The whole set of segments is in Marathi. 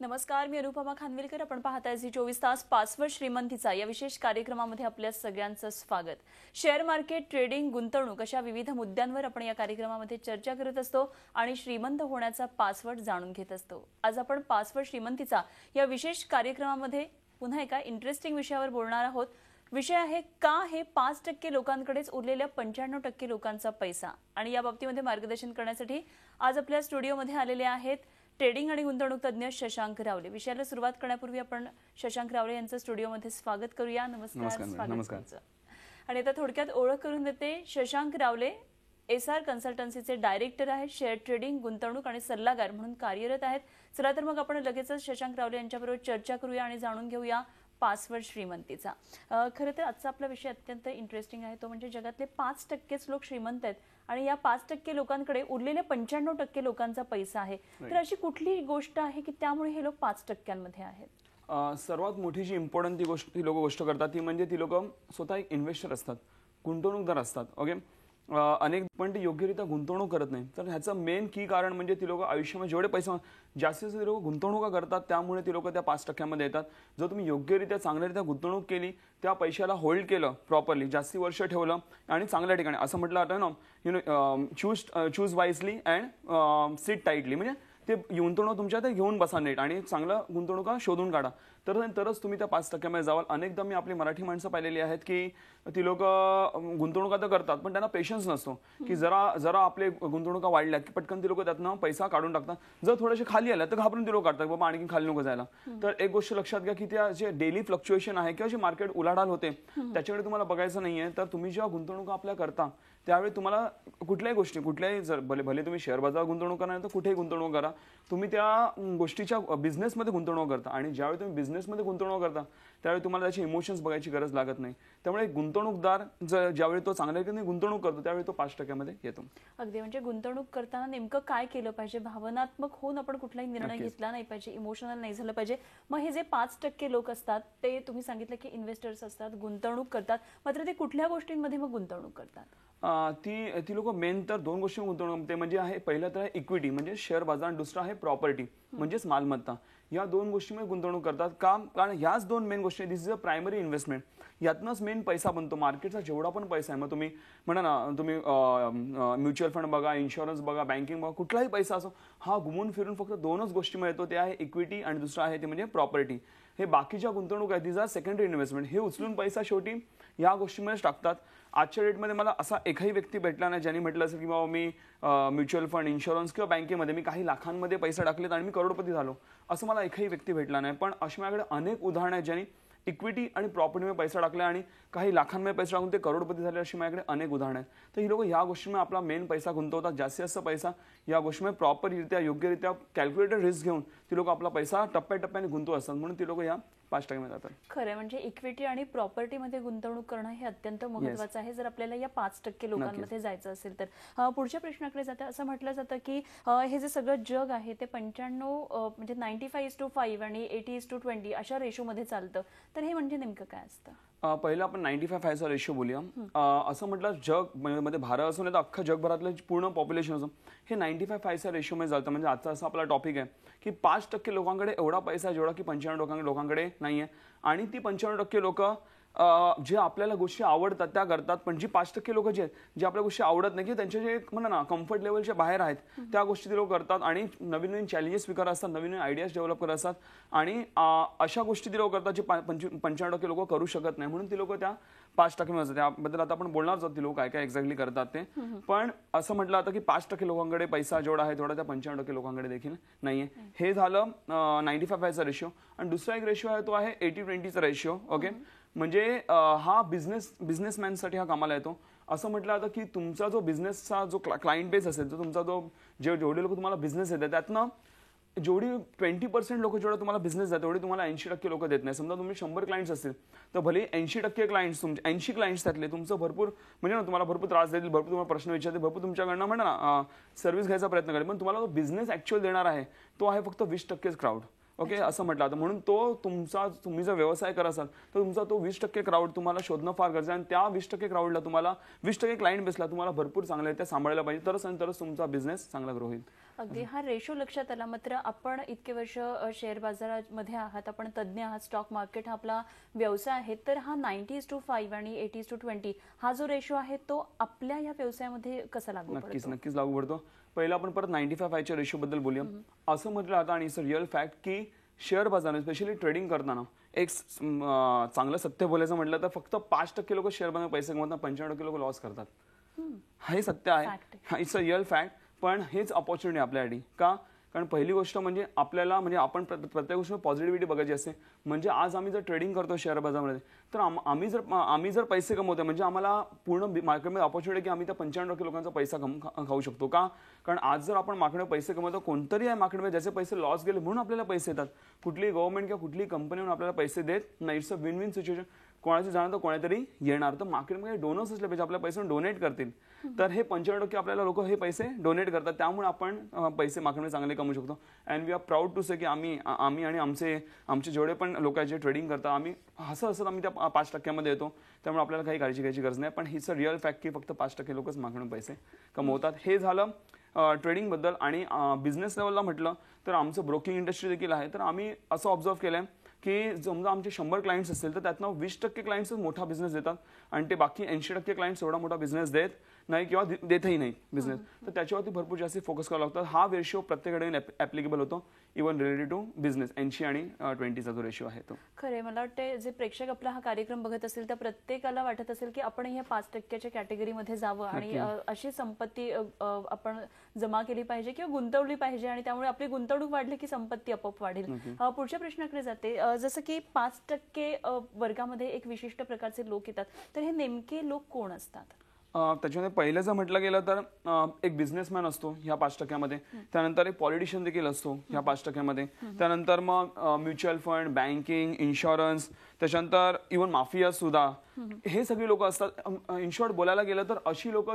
नमस्कार, मी अनुपमा खानविलकर. आपण पाहताय झी 24 तास पासवर्ड श्रीमंतीचा या विशेष कार्यक्रमामध्ये आपल्या सगळ्यांचं स्वागत. शेअर मार्केट, ट्रेडिंग, गुंतवणूक अशा विविध मुद्द्यांवर आपण या कार्यक्रमामध्ये चर्चा करत असतो आणि श्रीमंत होण्याचा पासवर्ड जाणून घेत असतो. आज आपण पासवर्ड श्रीमंतीचा या विशेष कार्यक्रमामध्ये पुन्हा एका इंटरेस्टिंग विषयावर बोलणार आहोत. विषय आहे का हे 5% लोकांकडेच उरलेल्या 95% लोकांचा पैसा. आणि या बाबतीमध्ये मार्गदर्शन करण्यासाठी आज आपल्या स्टुडिओमध्ये आलेले आहेत ट्रेडिंग आणि गुंतवणूक तज्ञ शशांक रावले. विषयाला सुरुवात करण्यापूर्वी आपण शशांक रावले यांचं स्टुडिओमध्ये स्वागत करूया. नमस्कार. आणि आता थोडक्यात ओळख करून देते. शशांक रावले SR कन्सल्टन्सीचे डायरेक्टर आहेत. शेअर ट्रेडिंग, गुंतवणूक आणि सल्लागार म्हणून कार्यरत आहेत. चला तर मग आपण लगेचच शशांक रावले यांच्याबरोबर चर्चा करूया आणि जाणून घेऊया पासवर्ड श्रीमंतीचा. खरं तर आजचा आपला विषय अत्यंत इंटरेस्टिंग आहे. तो म्हणजे जगातले 5%च लोक श्रीमंत आहेत आणि या 5% लोकांकडे उरलेल्या 95% लोकांचा पैसा आहे. तर अशी कुठली गोष्ट आहे की त्यामुळे हे लोक 5%मध्ये आहेत? सर्वात मोठी जी इम्पॉर्टंट ती लोक गोष्ट करतात ती म्हणजे ती लोक स्वतः एक इन्व्हेस्टर असतात, गुंतवणूकदार असतात. ओके, अनेक पण ते योग्यरित्या गुंतवणूक करत नाही. तर ह्याचं मेन की कारण म्हणजे ती लोक आयुष्यामध्ये जेवढे पैसे जास्तीत जास्त लोक गुंतवणुका करतात त्यामुळे ती लोक त्या 5%मध्ये येतात. जर तुम्ही योग्यरित्या चांगल्यारित्या गुंतवणूक केली, त्या पैशाला होल्ड केलं प्रॉपरली, जास्ती वर्ष ठेवलं आणि चांगल्या ठिकाणी, असं म्हटलं जातं ना, choose wisely and sit tightly, म्हणजे ते गुंतवणूक तुमच्या ते घेऊन बसा नीट आणि चांगलं गुंतवणुका शोधून काढा, तरच तुम्ही त्या 5%मध्ये जावाल. अनेकदा मी आपली मराठी माणसं पाहिलेली आहेत की ती लोक गुंतवणुका तर करतात पण त्यांना पेशन्स नसतो की जरा आपले गुंतवणुका वाढल्या की पटकन ती लोक त्यातनं पैसा काढून टाकतात. जर थोडेसे खाली आल्या तर घाबरून ती लोक काढतात, बाबा आणखी खाली नको जायला. तर एक गोष्ट लक्षात घ्या की त्या जे डेली फ्लक्च्युएशन आहे किंवा जे मार्केट उलाढाल होते त्याच्याकडे तुम्हाला बघायचं नाहीये. तर तुम्ही जेव्हा गुंतवणुका आपल्या करता त्यावेळी तुम्हाला कुठल्याही जर भले तुम्ही शेअर बाजारात गुंतवणूक करा तर कुठेही गुंतवणूक करा, तुम्ही त्या गोष्टीच्या बिझनेसमध्ये गुंतवणूक करता आणि ज्यावेळी तुम्ही बिझनेसमध्ये गुंतवणूक करता त्यावेळी तुम्हाला त्याचे इमोशन्स बघायची गरज लागत नाही. त्यामुळे गुंतवणूकदार ज्यावेळी तो चांगल्या रीतीने गुंतवणूक करतो त्यावेळी तो 5%मध्ये येतो. अगदी, म्हणजे गुंतवणूक करताना नेमकं काय केलं पाहिजे? भावनात्मक होऊन आपण कुठलाही निर्णय घेतला नाही पाहिजे, इमोशनल नाही झालं पाहिजे. मग हे जे 5% लोक असतात ते तुम्ही सांगितलं की इन्व्हेस्टर्स असतात, गुंतवणूक करतात, मात्र ते कुठल्या गोष्टींमध्ये मग गुंतवणूक करतात? ती लोक मेन तर दोन गोष्टी गुंतवणूक, ते म्हणजे आहे पहिलं तर इक्विटी म्हणजे शेअर बाजार, दुसरं आहे प्रॉपर्टी म्हणजेच मालमत्ता. या दोन गोष्टींमध्ये गुंतवणूक करतात. कारण ह्याच दोन मेन गोष्टी, this is a primary investment. यातनंच मेन पैसा बनतो. मार्केटचा जेवढा पण पैसा आहे, मग तुम्ही म्हणा ना, तुम्ही म्युच्युअल फंड बघा, इन्शुरन्स बघा, बँकिंग बघा, कुठलाही पैसा असो, हा घुमून फिरून फक्त दोनच गोष्टीमध्ये येतो, ते आहे इक्विटी आणि दुसरं आहे ते म्हणजे प्रॉपर्टी. हे बाकीच्या गुंतवणूक आहे तिचा सेकंडरी इन्व्हेस्टमेंट. हे उचलून पैसा शेवटी या गोष्टीमध्येच टाकतात. आजच्या डेटमध्ये मला असा एकही व्यक्ती भेटला नाही ज्यांनी म्हटलं असेल की बाबा मी म्युच्युअल फंड, इन्शुरन्स किंवा बँकेमध्ये मी काही लाखांमध्ये पैसे टाकलेत आणि मी करोडपती झालो, असं मला एकही व्यक्ती भेटला नाही. पण अशी माझ्याकडे अनेक उदाहरणं आहेत ज्यांनी इक्विटी आणि प्रॉपर्टीमध्ये पैसा टाकला आणि काही लाखांमध्ये पैसा टाकून ते करोडपती झाले, अशी माझ्याकडे अनेक उदाहरणं आहेत. तर ही लोक या गोष्टीमध्ये आपला मेन पैसा गुंतवतात. जास्तीत जास्त पैसा या गोष्टीमध्ये प्रॉपररित्या योग्यरित्या कॅल्क्युलेटेड रिस्क घेऊन ती लोक आपला पैसा टप्प्याटप्प्याने गुंतवत असतात, म्हणून ती लोक या 5% जातात. खरं म्हणजे इक्विटी आणि प्रॉपर्टीमध्ये गुंतवणूक करणं हे अत्यंत महत्त्वाचं आहे जर आपल्याला या 5% लोकांमध्ये जायचं असेल तर. पुढच्या प्रश्नाकडे जातं. असं म्हटलं जातं की हे जे सगळं जग आहे ते 95 म्हणजे 95:5 आणि 80:20 अशा रेशोमध्ये चालतं. तर हे म्हणजे नेमकं काय असतं? पहिलं आपण 95:5 रेशो बोलूया. असं म्हटलं जग मध्ये भारत असो नाही तर अख्खा जगभरातलं पूर्ण पॉप्युलेशन असो, हे 95:5 रेशोमध्ये चालतं. म्हणजे आजचा असा आपला टॉपिक आहे की 5% लोकांकडे एवढा पैसा जेवढा की 95% लोकांकडे नाहीये. आणि ती 95% लोक जे आपल्याला गोष्टी आवडतात त्या करतात, पण जी 5% लोक जे आहेत जे आपल्या गोष्टी आवडत नाही की त्यांचे जे म्हणा ना कम्फर्ट लेवलच्या बाहेर आहेत त्या गोष्टी ते लोक करतात आणि नवीन नवीन चॅलेंजेस स्वीकारत असतात, नवीन नवीन आयडियाज डेव्हलप करत असतात आणि अशा गोष्टी ते लोक करतात जे 95% लोक करू शकत नाही, म्हणून ती लोक त्या 5% असतात. त्याबद्दल आता आपण बोलणार आहोत ती लोक काय काय एक्झॅक्टली करतात ते. पण असं म्हटलं जातं की 5% लोकांकडे पैसा जेवढा आहे तेवढा त्या 95% लोकांकडे देखील नाहीये. हे झालं 95:5 रेशो. आणि दुसरा एक रेशो आहे तो आहे 80:20 रेशो. ओके, म्हणजे हा बिझनेसमॅनसाठी हा कामाला येतो. असं म्हटलं जातं की तुमचा जो बिझनेसचा जो क्लायंट बेस असेल, जो तुमचा जो जेवढे लोक तुम्हाला बिझनेस देतात त्यातनं जेवढी 20% लोक जेवढा तुम्हाला बिझनेस देतात तेवढी तुम्हाला 80% लोक देत नाही. समजा तुम्ही 100 क्लायंट्स असतील तर भले 80% क्लायंट्स तुमचे 80 क्लायंट्स त्यातले तुमचं भरपूर म्हणजे ना तुम्हाला भरपूर त्रास देतील, भरपूर तुम्हाला प्रश्न विचारतील, भरपूर तुमच्याकडनं म्हणा ना सर्व्हिस घ्यायचा प्रयत्न करेल, पण तुम्हाला जो बिझनेस ऍक्च्युअल देणार आहे तो आहे फक्त 20% क्राऊड. ओके, असं म्हटलं जातं. म्हणून तुम्ही जर व्यवसाय करत असाल तर तुमचा तो 20% क्राऊड तुम्हाला शोधणं फार गरजेचं आहे. आणि त्या 20% क्राऊडला तुम्हाला 20% क्लायंट बेसला तुम्हाला भरपूर चांगल्या त्या सांभाळायला पाहिजे, तरच तुमचा बिझनेस चांगला ग्रो होईल. अगदी हा रेशो लक्षात आला. मात्र आपण इतके वर्ष शेअर बाजारामध्ये आहात, आपण तज्ज्ञ आहात, स्टॉक मार्केट हा आपला व्यवसाय आहे, तर हा 90:5 आणि 80:20 हा जो रेशो आहे तो आपल्या या व्यवसायामध्ये कसा लागू पडतो? नक्कीच लागू पडतो. पहिला आपण परत 95:5च्या रेशो बद्दल बोलूया. असं म्हटलं आता आणि इट्स अ रिअल फॅक्ट की शेअर बाजार स्पेशली ट्रेडिंग करताना एक चांगलं सत्य बोलायचं म्हटलं तर फक्त 5% लोक शेअर बाजारात पैसे कमवतात, 95% लोक लॉस करतात. हे सत्य आहे, इट्स अ रिअल फॅक्ट. पण हेच अपॉर्च्युनिटी आपल्यासाठी का? कारण पहिली गोष्ट म्हणजे आपल्याला म्हणजे आपण प्रत्येक गोष्ट पॉझिटिव्हिटी बघायची असते. म्हणजे आज आम्ही जर ट्रेडिंग करतो शेअर बाजारामध्ये तर आम्ही जर पैसे कमवतो म्हणजे आम्हाला पूर्ण मार्केटमध्ये अपॉर्च्युनिटी की आम्ही त्या 95% लोकांचा पैसा खाऊ शकतो का? कारण आज जर आपण मार्केटमध्ये पैसे कमवतो, कोणतरी आहे मार्केटमध्ये ज्याचे पैसे लॉस गेले म्हणून आपल्याला पैसे येतात. कुठलीही गव्हर्नमेंट किंवा कुठलीही कंपनी म्हणून आपल्याला पैसे देत नाही. It's a win win situation. कोणाची जाणार तर कोणातरी येणार. तर मार्केटमध्ये डोनर्स असले पाहिजे, आपल्या पैसे डोनेट करतील. तर हे 95% आपल्याला लोक हे पैसे डोनेट करतात. त्यामुळे आपण पैसे मार्केटमध्ये चांगले कमवू शकतो. And we are proud to say की आम्ही आणि आमचे जेवढे पण लोक आहेत जे ट्रेडिंग करतात, आम्ही हसत आम्ही त्या 5% येतो. त्यामुळे आपल्याला काही काळजी घ्यायची गरज नाही. पण हिच अ रिअल फॅक्ट की फक्त 5% लोकच मार्केटमध्ये पैसे कमवतात. हे झालं ट्रेडिंग बद्दल. आणि बिझनेस लेवलला म्हटलं तर आमचं ब्रोकिंग इंडस्ट्री देखील आहे. तर आम्ही असं ऑब्झर्व केलंय की समजा आमचे 100 क्लायंट्स असतील तर त्यातनं 20% क्लायंट्सच मोठा बिझनेस देतात आणि ते बाकी 80% क्लायंट्स एवढा मोठा बिझनेस देत नाही किंवा देतही नाही बिझनेस. तर त्याच्यावरती भरपूर जास्त फोकस करावा लागतो. हा रेशिओ प्रत्येकडे ऍप्लिकेबल होतो, इव्हन रिलेटेड टू बिझनेस. 80 आणि 20चा जो रेशिओ आहे तो. खरे मला वाटते जे प्रेक्षक आपला हा कार्यक्रम बघत असतील त्या प्रत्येकाला वाटत असेल की आपण ह्या 5%च्या कॅटेगरीमध्ये जावं आणि अशी संपत्ती आपण जमा केली पाहिजे किंवा गुंतवली पाहिजे आणि त्यामुळे आपली गुंतवणूक वाढली की संपत्ती आपोआप वाढेल. पुढच्या प्रश्नाकडे जाते. जसं की 5% वर्गामध्ये एक विशिष्ट प्रकारचे लोक येतात, तर हे नेमके लोक कोण असतात? त्याच्यामध्ये पहिलं जर म्हटलं गेलं तर एक बिझनेसमॅन असतो ह्या 5%मध्ये. त्यानंतर एक पॉलिटिशियन देखील असतो ह्या 5%मध्ये. त्यानंतर मग म्युच्युअल फंड, बँकिंग, इन्शुरन्स, त्याच्यानंतर इव्हन माफिया सुद्धा हे सगळी लोक असतात. इन शॉर्ट बोलायला गेलं तर अशी लोक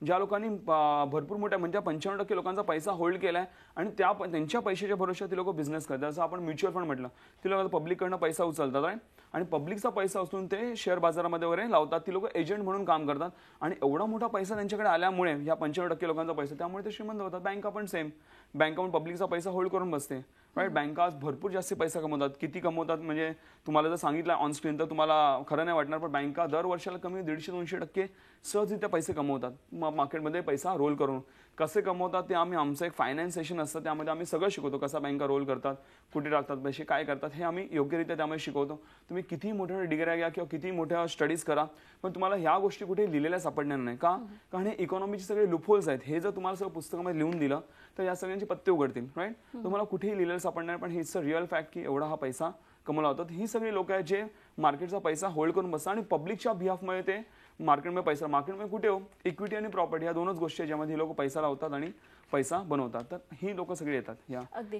ज्या लोकांनी भरपूर मोठ्या म्हणजे 95% लोकांचा पैसा होल्ड केलाय आणि त्यांच्या पैशाच्या भरोश्यावर ती लोक बिझनेस करतात. जसं आपण म्युच्युअल फंड म्हटलं, ती लोक पब्लिककडनं पैसा उचलतात आहे आणि पब्लिकचा पैसा उचलून ते शेअर बाजारामध्ये वगैरे लावतात. ती लोक एजंट म्हणून काम करतात आणि एवढा मोठा पैसा त्यांच्याकडे आल्यामुळे या 95% लोकांचा पैसा, त्यामुळे ते श्रीमंत होतात. बँका पण सेम, बँका पण पब्लिकचा पैसा होल्ड करून बसते. राईट. बँका आज भरपूर जास्त पैसा कमवतात. किती कमवतात म्हणजे तुम्हाला जर सांगितलं ऑन स्क्रीन तर तुम्हाला खरं नाही वाटणार, पण बँका दर वर्षाला कमी 150-200% सहजरित्या पैसे कमवतात मार्केटमध्ये पैसा रोल करून. कसे कमवतात ते आमचं एक फायनान्स सेशन असतं, त्यामध्ये आम्ही सगळं शिकवतो. कसा बँका रोल करतात, कुठे टाकतात पैसे, काय करतात, हे आम्ही योग्यरित्या त्यामध्ये शिकवतो. तुम्ही किती मोठ्या डिग्र्या घ्या किंवा किती मोठ्या स्टडीज करा, पण तुम्हाला ह्या गोष्टी कुठे लिहिलेल्या सापडणार नाही. का? कारण हे इकॉनॉमीचे सगळे लूपहोल्स आहेत. हे जर तुम्हाला सगळं पुस्तकामध्ये लिहून दिलं तर या सगळ्यांचे पत्ते उघडतील. राईट. तुम्हाला कुठेही लिहिलेलं सापडणार. पण हिच अ रिअल फॅक्ट की एवढा हा पैसा कमवला होता. ही सगळी लोक आहेत जे मार्केटचा पैसा होल्ड करून बसतात आणि पब्लिकच्या बिहाफमध्ये ते मार्केटमध्ये मार्केटमध्ये कुठे हो, इक्विटी आणि प्रॉपर्टी या दोनच गोष्टी आहेत ज्यामध्ये लोक पैसा लावतात आणि पैसा बनवतात. तर ही लोक सगळी येतात या. अगदी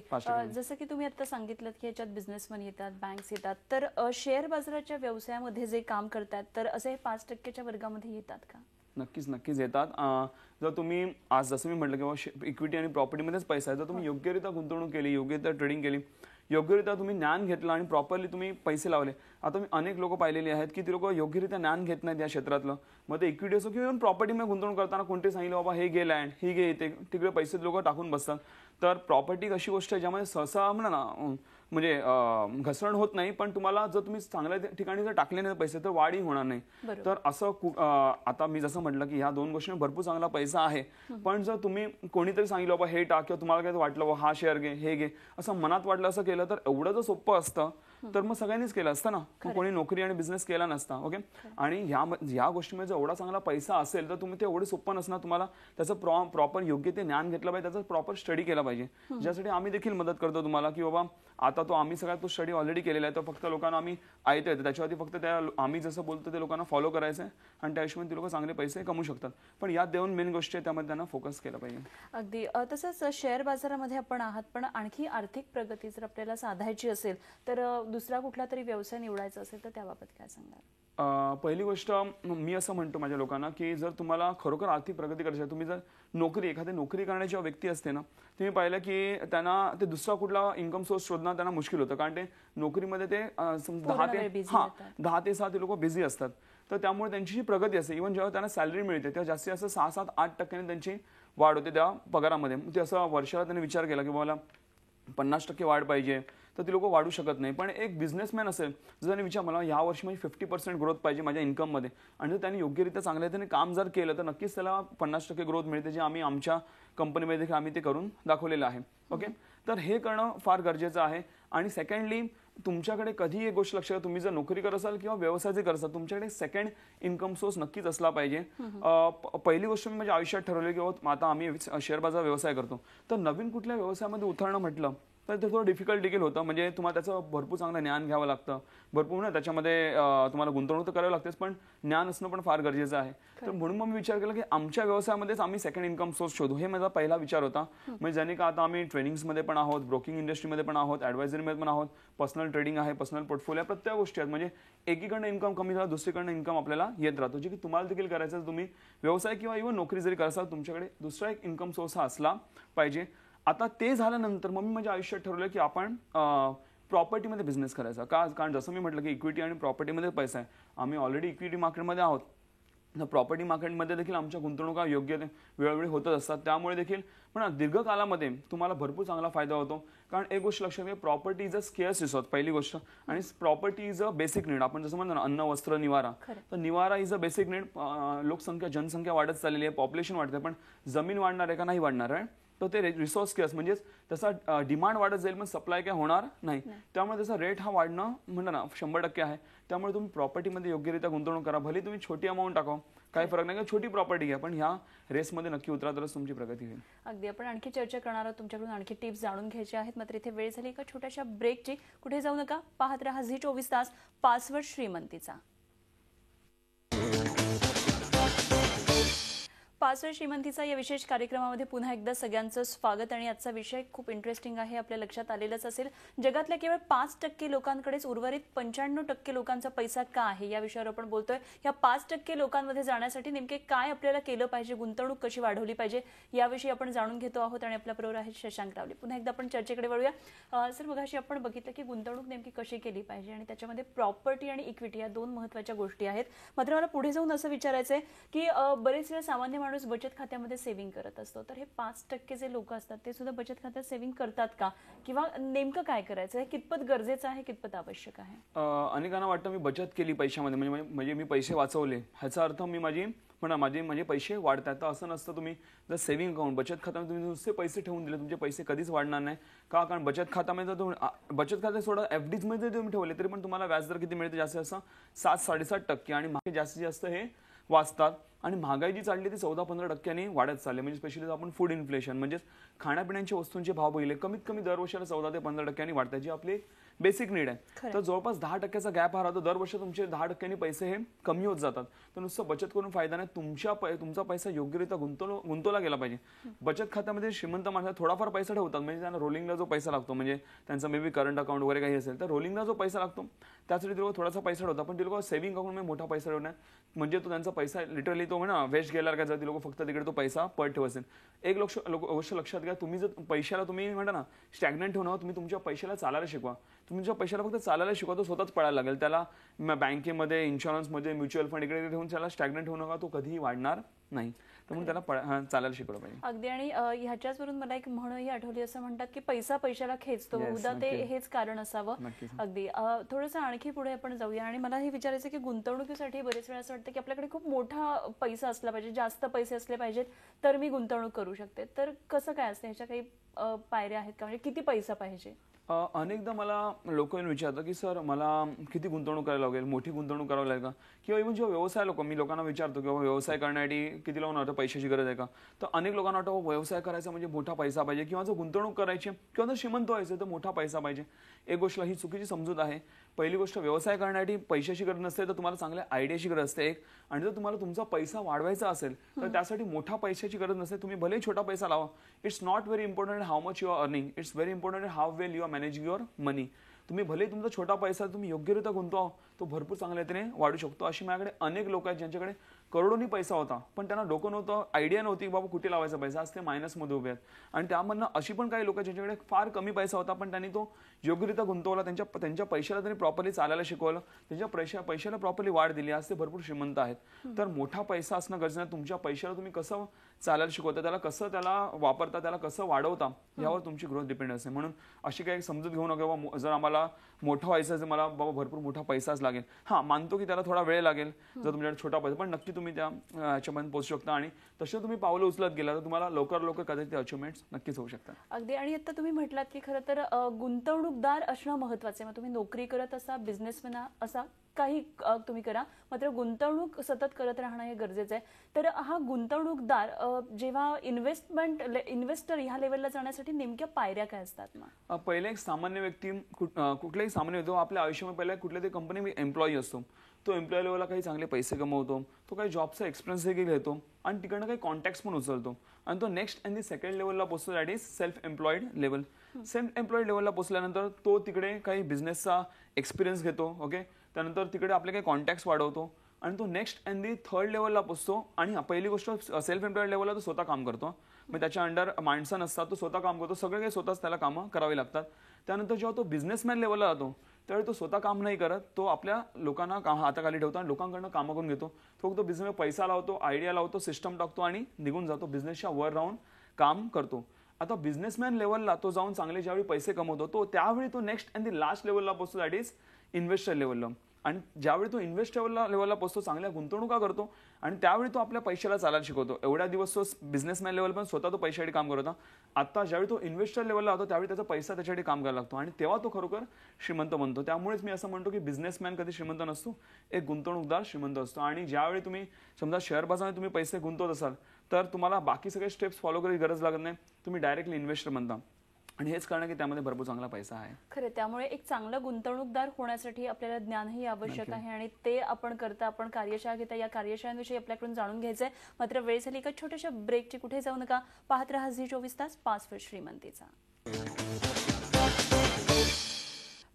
जसं की तुम्ही आता सांगितलं की याच्यात बिझनेसमन येतात, बँक्स येतात, तर शेअर बाजाराच्या व्यवसायामध्ये जे काम करतात तर असे 5%च्या वर्गामध्ये येतात का? नक्कीच येतात. जर तुम्ही आज जसं मी म्हटलं किंवा इक्विटी आणि प्रॉपर्टीमध्येच पैसा आहे, जर तुम्ही योग्यरित्या गुंतवणूक केली, योग्यरित्या ट्रेडिंग केली, योग्यरित्या तुम्ही ज्ञान घेतलं आणि प्रॉपरली तुम्ही पैसे लावले. आता मी अनेक लोक पाहिलेली आहेत की ती लोक योग्यरित्या ज्ञान घेत नाहीत या क्षेत्रातलं. मग ते इक्विटी असो किंवा प्रॉपर्टीमध्ये गुंतवणूक करताना कोणते सांगितलं बाबा हे घे लँड, ही घे इथे, तिकडे पैसे लोक टाकून बसतात. तर प्रॉपर्टी अशी गोष्ट आहे ज्यामध्ये सहसा म्हणा ना म्हणजे घसरण होत नाही, पण तुम्हाला जर तुम्ही चांगल्या ठिकाणी जर टाकले नाही पैसे तर वाढही होणार नाही. तर असं आता मी जसं म्हटलं की ह्या दोन गोष्टी भरपूर चांगला पैसा आहे. पण जर तुम्ही कोणीतरी सांगितलं बाबा हे टाक किंवा तुम्हाला काय वाटलं बाबा हा शेअर घे, हे घे, असं मनात वाटलं असं केलं तर एवढं जर सोपं असतं तर मग सगळ्यांनीच केलं असतं ना. कोणी नोकरी आणि बिझनेस केला नसता. ओके. आणि ह्या गोष्टीमध्ये जर एवढा चांगला पैसा असेल तर तुम्ही ते एवढं सोपं नसणार. तुम्हाला त्याचं प्रॉपर योग्य ते ज्ञान घेतलं पाहिजे, त्याचा प्रॉपर स्टडी केला पाहिजे. ज्यासाठी आम्ही देखील मदत करतो तुम्हाला की बाबा आता आम्ही सगळ्यात तो स्टडी ऑलरेडी केलेला आहे. तर फक्त लोकांना आम्ही ऐकतो येतं, त्याच्यावरती फक्त आम्ही जसं बोलतो ते लोकांना फॉलो करायचं आहे आणि त्या हिशोबाने ते लोक चांगले पैसे कमवू शकतात. पण यात देऊन मेन गोष्टी आहे त्यामध्ये त्यांना फोकस केला पाहिजे. अगदी तसंच शेअर बाजारामध्ये आपण आहात, पण आणखी आर्थिक प्रगती जर आपल्याला साधायची असेल तर दुसरा कुठला तरी व्यवसाय निवडायचा असेल तर त्याबाबत काय सांगाल? पहिली गोष्ट मी असं म्हणतो माझ्या लोकांना की जर तुम्हाला खरोखर आर्थिक प्रगती करायची आहे, तुम्ही जर नोकरी एखादी नोकरी करणारी जेव्हा व्यक्ती असते ना, तुम्ही पाहिलं की त्यांना ते दुसरा कुठला इन्कम सोर्स शोधणं त्यांना मुश्किल होतं, कारण ते नोकरीमध्ये ते पूर्ण वेळ busy राहतात. 10 ते 6 ते लोक बिझी असतात. तर त्यामुळे त्यांची जी प्रगती असते, इव्हन जेव्हा त्यांना सॅलरी मिळते तेव्हा जास्तीत जास्त 6, 7, 8% त्यांची वाढ होते त्या पगारामध्ये. ते असं वर्षाला त्यांनी विचार केला की मला 50% वाढ पाहिजे, तर ती लोक वाढू शकत नाही. पण एक बिझनेसमॅन असेल, जर त्याने विचार मला या वर्षी माझी 50% ग्रोथ पाहिजे माझ्या इन्कममध्ये, आणि जर त्यांनी योग्यरित्या चांगल्या त्याने काम जर केलं तर नक्कीच त्याला 50% ग्रोथ मिळते, जे आम्ही आमच्या कंपनीमध्ये देखील आम्ही ते करून दाखवलेलं आहे. ओके, तर हे करणं फार गरजेचं आहे. आणि सेकंडली तुमच्याकडे कधी एक गोष्ट लक्षात, तुम्ही जर नोकरी करत असाल किंवा व्यवसाय जर करत असाल, तुमच्याकडे सेकंड इन्कम सोर्स नक्कीच असला पाहिजे. पहिली गोष्ट मी माझ्या आयुष्यात ठरवली की आता आम्ही शेअर बाजार व्यवसाय करतो, तर नवीन कुठल्या व्यवसायामध्ये उतरणं म्हटलं तर ते थोडं डिफिकल्ट देखील होतं. म्हणजे तुम्हाला त्याचं भरपूर चांगलं ज्ञान घ्यावं लागतं, भरपूर ना त्याच्यामध्ये तुम्हाला गुंतवणूक तर करावी लागतेच, पण ज्ञान असणं पण फार गरजेचं आहे. तर म्हणून मग मी विचार केला की आमच्या व्यवसायामध्येच आम्ही सेकंड इन्कम सोर्स शोधू. हे माझा पहिला विचार होता. म्हणजे ज्याने का आता आम्ही ट्रेनिंग्समध्ये पण आहोत, ब्रोकिंग इंडस्ट्रीमध्ये पण आहोत, ॲडवायझरीमध्ये पण आहोत, पर्सनल ट्रेडिंग आहे, पर्सनल पोर्टफोलिओ, प्रत्येक गोष्टी आहेत. म्हणजे एकीकडनं इन्कम कमी झाला, दुसरीकडनं इन्कम आपल्याला येत राहतो, जे की तुम्हाला देखील करायचं आहे. तुम्ही व्यवसाय किंवा इव्हन नोकरी जरी कराल, तुमच्याकडे दुसरा एक इन्कम सोर्स हा असला पाहिजे. आता ते झाल्यानंतर मग मी माझ्या आयुष्यात ठरवलं की आपण प्रॉपर्टीमध्ये बिझनेस करायचा. कारण जसं मी म्हटलं की इक्विटी आणि प्रॉपर्टीमध्ये पैसा आहे. आम्ही ऑलरेडी इक्विटी मार्केटमध्ये आहोत, तर प्रॉपर्टी मार्केटमध्ये देखील आमच्या गुंतवणुका योग्य वेळोवेळी होतच असतात. त्यामुळे देखील पण दीर्घकालामध्ये तुम्हाला भरपूर चांगला फायदा होतो. कारण एक गोष्ट लक्षात घ्या, प्रॉपर्टी इज अ स्केअर्स रिसोर्स, पहिली गोष्ट. आणि property is a basic need. आपण जसं म्हणतो ना, अन्न, वस्त्र, निवारा, तर निवारा इज अ बेसिक नीड. लोकसंख्या, जनसंख्या वाढत चाललेली आहे, पॉप्युलेशन वाढते, पण जमीन वाढणार आहे का नाही वाढणार आहे, तर ते रिसोर्स स्केअर्स म्हणजेच त्याचा डिमांड वाढत जाईल पण सप्लाय काय होणार नाही. त्यामुळे त्याचा रेट हा वाढणं म्हणलं ना 100% आहे. त्यामुळे तुम्ही प्रॉपर्टीमध्ये योग्यरित्या गुंतवणूक करा. भले तुम्ही छोटी अमाऊंट टाका, काही फरक नाही, छोटी प्रॉपर्टी घ्या, पण ह्या रेसमध्ये नक्की उतरा, तरच तुमची प्रगती होईल. अगदी आपण आणखी चर्चा करणार आहोत, तुमच्याकडून आणखी टिप्स जाणून घ्यायचे आहेत. मात्र इथे वेळ झाली एका छोट्याशा ब्रेकची. कुठे जाऊ नका, पाहत रहा झी 24 तास, पासवर्ड श्रीमंतीचा. पासवर्ड श्रीमंतीचा या विशेष कार्यक्रमामध्ये पुन्हा एकदा सगळ्यांचं स्वागत. आणि आजचा विषय खूप इंटरेस्टिंग आहे, आपल्या लक्षात आलेलंच असेल. जगातल्या केवळ 5% लोकांकडेच उर्वरित 95% लोकांचा पैसा का आहे, या विषयावर आपण बोलतोय. या 5% लोकांमध्ये जाण्यासाठी नेमके काय आपल्याला केलं पाहिजे, गुंतवणूक कशी वाढवली पाहिजे, याविषयी आपण जाणून घेतो आहोत. आणि आपल्याबरोबर आहेत शशांक रावले. पुन्हा एकदा आपण चर्चेकडे वळूया. सर, मगाशी आपण बघितलं की गुंतवणूक नेमकी कशी केली पाहिजे, आणि त्याच्यामध्ये प्रॉपर्टी आणि इक्विटी या दोन महत्त्वाच्या गोष्टी आहेत. मात्र मला पुढे जाऊन असं विचारायचं आहे की बरेच वेळा सामान्य माणूस बचत खात्यामध्ये सेव्हिंग करत असतो, तर हे 5% जे लोक असतात ते सुद्धा बचत खात्यात सेव्हिंग करतात का, किंवा नेमकं काय करायचं, हे कितपत गरजेचं आहे, कितपत आवश्यक आहे? अनेकांना वाटतं मी बचत केली पैशामध्ये म्हणजे मी पैसे वाचवले, ह्याचा अर्थ मी माझे पैसे वाढतात. तर असं नसतं. तुम्ही जर सेव्हिंग अकाउंट, बचत खात्यामध्ये तुम्ही नुसते पैसे ठेवून दिले, तुमचे पैसे कधीच वाढणार नाही. कारण बचत खात्यामध्ये बचत खात्यात सोडा एफडीज मध्ये तुम्ही ठेवले तरी पण तुम्हाला व्याजदर किती मिळते, जास्तीत जास्त 7-7.5%. आणि मागे जास्तीत जास्त हे वाचतात. आणि महागाई जी चालली ती 14-15% वाढत चालली. म्हणजे स्पेशली आपण फूड इन्फ्लेशन म्हणजे खाण्यापिण्याच्या वस्तूंचे भाव बघितले, कमीत कमी दरवर्षाला 14 ते 15% वाढतात, जी आपली बेसिक नीड आहे. तर जवळपास 10%चा गॅप हा राहतो. दरवर्षी तुमचे 10% पैसे हे कमी होत जातात. तर नुसतं बचत करून फायदा नाही, तुमचा पैसा योग्यरित्या गुंतवला गेला पाहिजे. बचत खात्यामध्ये श्रीमंत माणसं थोडाफार पैसा ठेवतात, म्हणजे त्यांना रोलिंगला जो पैसा लागतो, म्हणजे त्यांचा मे बी करंट अकाउंट वगैरे काही असेल तर रोलिंगला जो पैसा लागतो त्यासाठी ते लोक थोडासा पैसा ठेवतात. पण ते लोक सेव्हिंग अकाउंटमध्ये मोठा पैसा ठेवणार, म्हणजे तो त्यांचा पैसा लिटरली तो म्हणा वेस्ट गेला का, जर ती लोक फक्त तिकडे तो पैसा पड ठेवत असेल. एक गोष्ट लक्षात घ्या, तुम्ही जर पैशाला तुम्ही म्हणता ना स्टॅग्नंट ठेवणार, तुम्ही तुमच्या पैशाला चालायला शिकवा. तुमच्या पैशाला फक्त चालायला शिकवा, तो स्वतःच पडायला लागेल. त्याला बँकेमध्ये, इन्शुरन्समध्ये, म्युच्युअल फंड इकडे ठेवून त्याला स्टॅग्नंट ठेवू नका, तो कधीही वाढणार नाही. तर म्हणून त्याला चालायला शिकवलं पाहिजे. अगदी. आणि ह्याच्यावरून मला एक म्हणही आठवली, असं म्हणतात की पैसा पैशाला खेचतो, उदा ते हेच कारण असावं. अगदी. थोडंसं आणखी पुढे आपण जाऊया. आणि मला हे विचारायचं की गुंतवणुकीसाठी बरेच वेळा असं वाटतं की आपल्याकडे खूप मोठा पैसा असला पाहिजे, जास्त पैसे असले पाहिजेत तर मी गुंतवणूक करू शकते. तर कसं काय असतं, ह्याच्या काही पायऱ्या आहेत का, म्हणजे किती पैसा पाहिजे? अनेकदा मला लोक येऊन विचारतात की सर मला किती गुंतवणूक करायला लागेल, मोठी गुंतवणूक करावी लागेल का, किंवा इव्हन जेव्हा व्यवसाय मी लोकांना विचारतो किंवा व्यवसाय करण्यासाठी किती लोकांना वाटतं पैशाची गरज आहे का, तर अनेक लोकांना वाटतं व्यवसाय करायचा म्हणजे मोठा पैसा पाहिजे, किंवा जर गुंतवणूक करायची किंवा जर श्रीमंत व्हायचं तर मोठा पैसा पाहिजे. एक गोष्ट ही चुकीची समजूत आहे. पहिली गोष्ट, व्यवसाय करण्यासाठी पैशाची गरज नसते, तर तुम्हाला चांगल्या आयडियाची गरज असते एक. आणि जर तुम्हाला तुमचा पैसा वाढवायचा असेल तर त्यासाठी मोठा पैशाची गरज नसते. तुम्ही भले छोटा पैसा लावा. It's not very important how much you are earning, it's very important how well you are managing your money. तुम्ही भले तुमचा छोटा पैसा तुम्ही योग्यरित्या गुंतवा, तो भरपूर चांगल्या रीतीने वाढू शकतो. अशी माझ्याकडे अनेक लोक आहेत ज्यांच्याकडे करोडोनी पैसा होता, पण त्यांना डोकं नव्हतं, आयडिया नव्हती की बाबा कुठे लावायचा पैसा. आज ते मायनसमध्ये उभे आहेत. आणि त्यामधनं अशी पण काही लोक ज्यांच्याकडे फार कमी पैसा होता, पण त्यांनी तो योग्यरित्या गुंतवला, त्यांच्या पैशाला त्यांनी प्रॉपरली चालायला शिकवलं, त्यांच्या पैशाला प्रॉपरली वाढ दिली. आज ते भरपूर श्रीमंत आहेत. तर मोठा पैसा असणं गरजेचं नाही. तुमच्या पैशाला तुम्ही कसं चालायला शिकवता, त्याला वापरता, त्याला कसं वाढवता, यावर तुमची ग्रोथ डिपेंड असते. म्हणून अशी काही समजूत घेऊ नका बाबा जर आम्हाला मोठं व्हायचं असेल, मला बाबा भरपूर मोठा पैसाच लागेल. हा, मानतो की त्याला थोडा वेळ लागेल जर तुमच्याकडे छोटा पैसा, पण नक्की तुम्ही त्या ह्याच्यापर्यंत पोहोचू शकता. आणि तसं तुम्ही पावलं उचलत गेला तर तुम्हाला लवकर कदाचित अचिव्हमेंट्स नक्कीच होऊ शकतात. अगदी. आणि आता तुम्ही म्हटलात की खरं तर गुंतवणूकदार असणं महत्वाचं आहे. मग तुम्ही नोकरी करत असा, बिझनेसमॅन असा, काही तुम्ही करा, मात्र गुंतवणूक सतत करत राहणं हे गरजेचं आहे. तर हा गुंतवणूकदार जेव्हा इन्व्हेस्टर ह्या लेवलला जाण्यासाठी नेमक्या पायऱ्या काय असतात? मग पहिले एक सामान्य व्यक्ती, कुठलाही सामान्य व्यक्ती आपल्या आयुष्यामध्ये पहिले कुठल्या तरी कंपनी एम्प्लॉई असतो. तो एम्प्लॉय लेवलला काही चांगले पैसे कमवतो, तो काही जॉबचा एक्सपिरियन्स देखील घेतो आणि तिकडनं काही कॉन्टॅक्ट्स पण उचलतो आणि तो नेक्स्ट अँड दी सेकंड लेवलला पोहोचतो, that is self employed level. Self employed लेवलला पोहोचल्यानंतर तो तिकडे काही बिझनेसचा एक्सपिरियन्स घेतो. ओके, त्यानंतर तिकडे आपले काही कॉन्टॅक्ट्स वाढवतो आणि तो नेक्स्ट अँड दी थर्ड लेवलला पोहोचतो. आणि पहिली गोष्ट, सेल्फ एम्प्लॉईड लेवलला तो स्वतः काम करतो. मग त्याच्या अंडर माणसं नसतात, तो स्वतः काम करतो, सगळे काही स्वतःच त्याला कामं करावी लागतात. त्यानंतर जेव्हा तो बिझनेसमॅन लेवलला जातो त्यावेळी तो स्वतः काम नाही करत, तो आपल्या लोकांना हाताखाली ठेवतो आणि लोकांकडनं कामं करून घेतो. तो फक्त बिझनेस पैसा लावतो, आयडिया लावतो, सिस्टम टाकतो आणि निघून जातो. बिझनेसच्या वर राहून काम करतो. आता बिझनेसमॅन लेवलला तो जाऊन चांगले ज्यावेळी पैसे कमवतो, तो त्यावेळी तो नेक्स्ट अँड दी लास्ट लेवलला पोहोचतो, दॅट इज इन्व्हेस्टर लेवलला. आणि ज्यावेळी तो इन्व्हेस्टर लेवलला पोहोचतो, चांगल्या गुंतवणुका करतो आणि त्यावेळी तो आपल्या पैशाला चालायला शिकवतो. एवढ्या दिवस तो बिझनेसमॅन लेवल पण स्वतः तो पैशासाठी काम करत होता. आता ज्यावेळी तो इन्व्हेस्टर लेवलला होतो त्यावेळी त्याचा पैसा त्याच्यासाठी काम करायला लागतो आणि तेव्हा तो खरोखर श्रीमंत बनतो. त्यामुळेच मी असं म्हणतो की बिझनेसमॅन कधी श्रीमंत नसतो, एक गुंतवणूकदार श्रीमंत असतो. आणि ज्यावेळी तुम्ही समजा शेअर बाजारात तुम्ही पैसे गुंतवत असाल तर तुम्हाला बाकी सगळे स्टेप्स फॉलो करायची गरज लागत नाही, तुम्ही डायरेक्टली इन्व्हेस्टर बनता. आणि हेच कारण की त्यामध्ये भरपूर चांगला पैसा आहे. खरं, त्यामुळे एक चांगला गुंतवणूकदार होण्यासाठी आपल्याला ज्ञानही आवश्यक आहे आणि ते आपण करता, आपण कार्यशाळा घेता, या कार्यशाळांविषयी आपल्याकडून जाणून घ्यायचंय. मात्र वेळ झाली एका छोट्याशा ब्रेकची, कुठे जाऊ नका, पाहत रहा झी24 तास, पासवर्ड श्रीमंतीचा.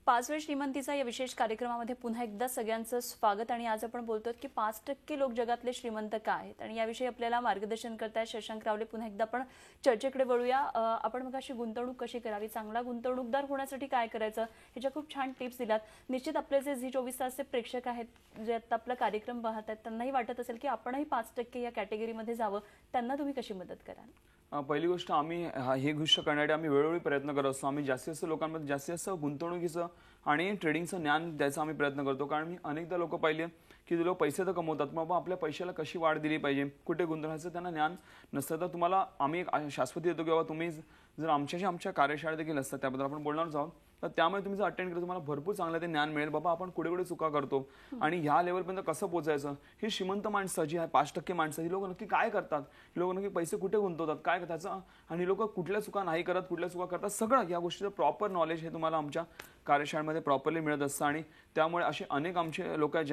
पासवर्ड श्रीमंतीचा या विशेष कार्यक्रमामध्ये पुन्हा एकदा सगळ्यांचं स्वागत. आणि आज आपण बोलतोय की 5% लोक जगातले श्रीमंत का आहेत आणि याविषयी आपल्याला मार्गदर्शन करताय शशांक रावले. पुन्हा एकदा आपण चर्चेकडे वळूया. आपण मग अशी गुंतवणूक कशी करावी, चांगला गुंतवणूकदार होण्यासाठी काय करायचं, ह्याच्या खूप छान टिप्स दिल्यात. निश्चित आपले जे झी24 तासचे प्रेक्षक आहेत, जे आता आपला कार्यक्रम पाहत आहेत, त्यांनाही वाटत असेल की आपणही 5% या कॅटेगरीमध्ये जावं. त्यांना तुम्ही कशी मदत कराल? पहिली गोष्ट, आम्ही हे गोष्ट करण्यासाठी आम्ही वेळोवेळी प्रयत्न करत असतो. आम्ही जास्तीत जास्त लोकांमध्ये जास्तीत जास्त गुंतवणुकीचं आणि ट्रेडिंगचं ज्ञान द्यायचा आम्ही प्रयत्न करतो. कारण मी अनेकदा लोक पाहिले की लोक पैसे तर कमवतात, मग आपल्या पैशाला कशी वाढ दिली पाहिजे, कुठे गुंतवण्याचं त्यांना ज्ञान नसतं. तर तुम्हाला आम्ही एक शाश्वती देतो की बाबा तुम्ही जर आमच्या कार्यशाळा देखील असतात, त्याबद्दल आपण बोलणारच आहोत. तर त्यामुळे तुम्ही जर अटेंड केलं तुम्हाला भरपूर चांगलं ते ज्ञान मिळेल. बाबा आपण कुठे चुका करतो आणि ह्या लेवलपर्यंत कसं पोहोचायचं. ही श्रीमंत माणसं जी आहे, 5% माणसं, ही लोक नक्की काय करतात, ही लोक नक्की पैसे कुठे गुंतवतात, काय त्याचं, आणि लोक कुठल्या चुका नाही करत, कुठल्या चुका करतात, सगळं या गोष्टीचं प्रॉपर नॉलेज हे तुम्हाला आमच्या कार्यशाळेमध्ये प्रॉपरली मिळत असतं. आणि त्यामुळे असे अनेक आमचे लोक आहेत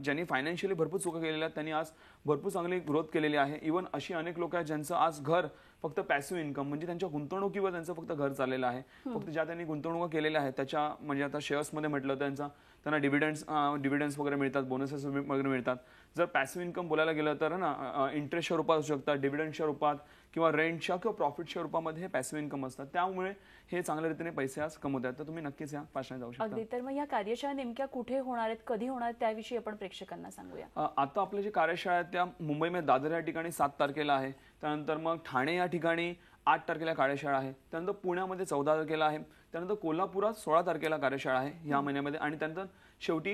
ज्यांनी फायनान्शियली भरपूर चुका केलेल्या आहेत, त्यांनी आज भरपूर चांगली ग्रोथ केलेली आहे. इव्हन अशी अनेक लोक आहेत ज्यांचं आज घर फक्त पॅसिव्ह इन्कम, म्हणजे त्यांच्या गुंतवणुकीवर त्यांचं फक्त घर चाललेलं आहे. फक्त ज्या त्यांनी गुंतवणुका केलेल्या आहेत त्याच्या, म्हणजे आता शेअर्समध्ये म्हटलं तर त्यांना डिव्हिडंड्स वगैरे मिळतात, बोनसेस वगैरे मिळतात. जर पॅसिव्ह इन्कम बोलायला गेलं तर ना, इंटरेस्टच्या रूपात असू शकतात, डिव्हिडंडच्या रूपात किंवा रेंटच्या किंवा प्रॉफिटच्या रूपामध्ये हे पॅसिव्ह इन्कम असतात. त्यामुळे हे चांगल्या रीतीने पैसे आज कमवतात. तर तुम्ही नक्कीच या पाशाने जाऊ शकता. अगदी. तर मग या कार्यशाळा नेमक्या कुठे होणार आहेत, कधी होणार आहेत, त्याविषयी आपण प्रेक्षकांना सांगूया. आता आपल्या जे कार्यशाळा आहेत त्या मुंबईमध्ये दादर या ठिकाणी 7 तारखेला आहे. त्यानंतर मग ठाणे या ठिकाणी 8 तारखेला कार्यशाळा आहे. त्यानंतर पुण्यामध्ये 14 तारखेला आहे. त्यानंतर कोल्हापुरात 16 तारखेला कार्यशाळा आहे या महिन्यामध्ये. आणि त्यानंतर शेवटी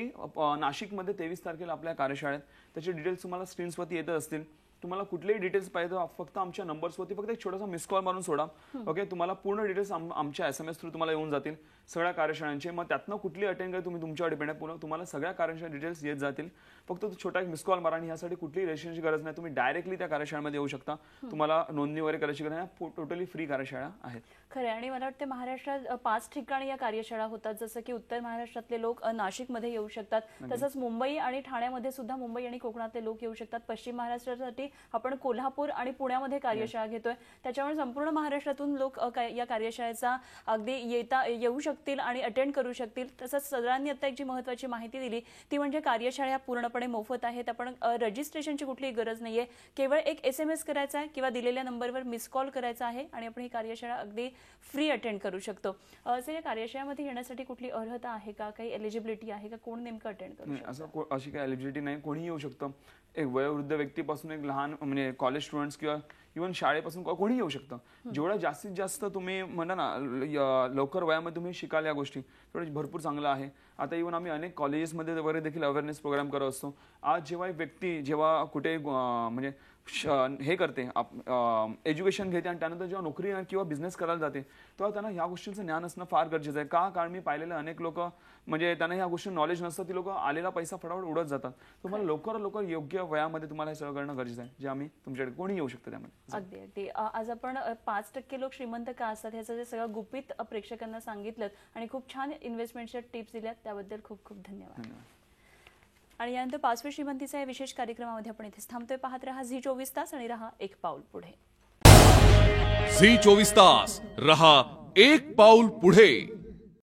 नाशिकमध्ये 23 तारखेला आपल्या कार्यशाळेत. त्याचे डिटेल्स तुम्हाला स्क्रीन्सवरती येत असतील. तुम्हाला कुठलेही डिटेल्स पाहिजे तर फक्त आमच्या नंबर्सवरती फक्त एक छोटासा मिस कॉल मारून सोडा. ओके, तुम्हाला पूर्ण डिटेल्स आमच्या SMS थ्रू तुम्हाला येऊन जातील सगळ्या कार्यशाळांचे. मग त्यातनं कुठली अटेंड करा तुम्ही तुमच्यावर डिपेंड आहे. पूर्ण तुम्हाला सगळ्या कार्यशाळा डिटेल्स येत जातील. फक्त छोटा एक मिस कॉल मारा. आणि यासाठी कुठलीही रजिस्ट्रेशनची गरज नाही, तुम्ही डायरेक्टली त्या कार्यशाळेमध्ये येऊ शकता. तुम्हाला नोंदणी वगैरे करायची गरज नाही, टोटली फ्री कार्यशाळा आहेत. खरं आणि मला वाटतं महाराष्ट्रात 5 ठिकाणी या कार्यशाळा होतात, जसं की उत्तर महाराष्ट्रातले लोक नाशिकमध्ये येऊ शकतात, तसंच मुंबई आणि ठाण्यामध्ये सुद्धा मुंबई आणि कोकणातले लोक येऊ शकतात. पश्चिम महाराष्ट्रासाठी आपण कोल्हापूर आणि पुण्यामध्ये कार्यशाळा घेतोय, त्याच्यामुळे संपूर्ण महाराष्ट्रातून लोक या कार्यशाळेचा अगदी येऊ शकतील आणि अटेंड करू शकतील. तसंच सगळ्यांनी आता एक जी महत्त्वाची माहिती दिली ती म्हणजे कार्यशाळा पूर्णपणे मोफत आहेत. आपण रजिस्ट्रेशनची कुठलीही गरज नाहीये, केवळ एक SMS करायचा आहे किंवा दिलेल्या नंबरवर मिस कॉल करायचा आहे आणि आपण ही कार्यशाळा अगदी फ्री अटेंड करू शकतो. सर, या कार्यशाळेमध्ये येण्यासाठी कुठली अर्हता आहे का, काही एलिजिबिलिटी आहे का, कोण नेमकं अटेंड करू शकतो? असं अशी काही एलिजिबिलिटी नाही, कोणी येऊ शकतं. एक वयोवृद्ध व्यक्तीपासून एक लहान म्हणजे कॉलेज स्टुडंट्स किंवा इव्हन शाळेपासून कोणी येऊ शकतं. जेवढं जास्तीत जास्त तुम्ही म्हणा ना लवकर वयामध्ये तुम्ही शिकाल या गोष्टी तेवढं भरपूर चांगलं आहे. आता इव्हन आम्ही अनेक कॉलेजेसमध्ये वगैरे देखील अवेअरनेस प्रोग्राम करत असतो. आज जेव्हा एक व्यक्ती जेव्हा कुठे म्हणजे हे करते एज्युकेशन घेते आणि त्यानंतर जेव्हा नोकरी किंवा बिझनेस करायला जाते तेव्हा त्यांना ह्या गोष्टींचं ज्ञान असणं फार गरजेचं आहे. कारण मी पाहिलेलं अनेक लोक म्हणजे त्यांना ह्या गोष्टी नॉलेज नसतं, ती लोक आलेला पैसा फटाफट उडत जातात. तुम्हाला लवकर योग्य वयामध्ये तुम्हाला हे सगळं करणं गरजेचं आहे, जे आम्ही तुमच्याकडे कोणी येऊ शकतं त्यामध्ये. अगदी अगदी. आज आपण 5% लोक श्रीमंत का असतात ह्याचं जे सगळं गुपित प्रेक्षकांना सांगितलं आणि खूप छान इन्व्हेस्टमेंटच्या टिप्स दिल्यात, त्याबद्दल खूप खूप धन्यवाद. आणि यानंतर 5वे श्रीमंतीचा या विशेष कार्यक्रमामध्ये आपण इथेच थांबतोय. पाहत रहा झी 24 तास आणि रहा एक पाऊल पुढे. झी 24 तास रहा एक पाऊल पुढे.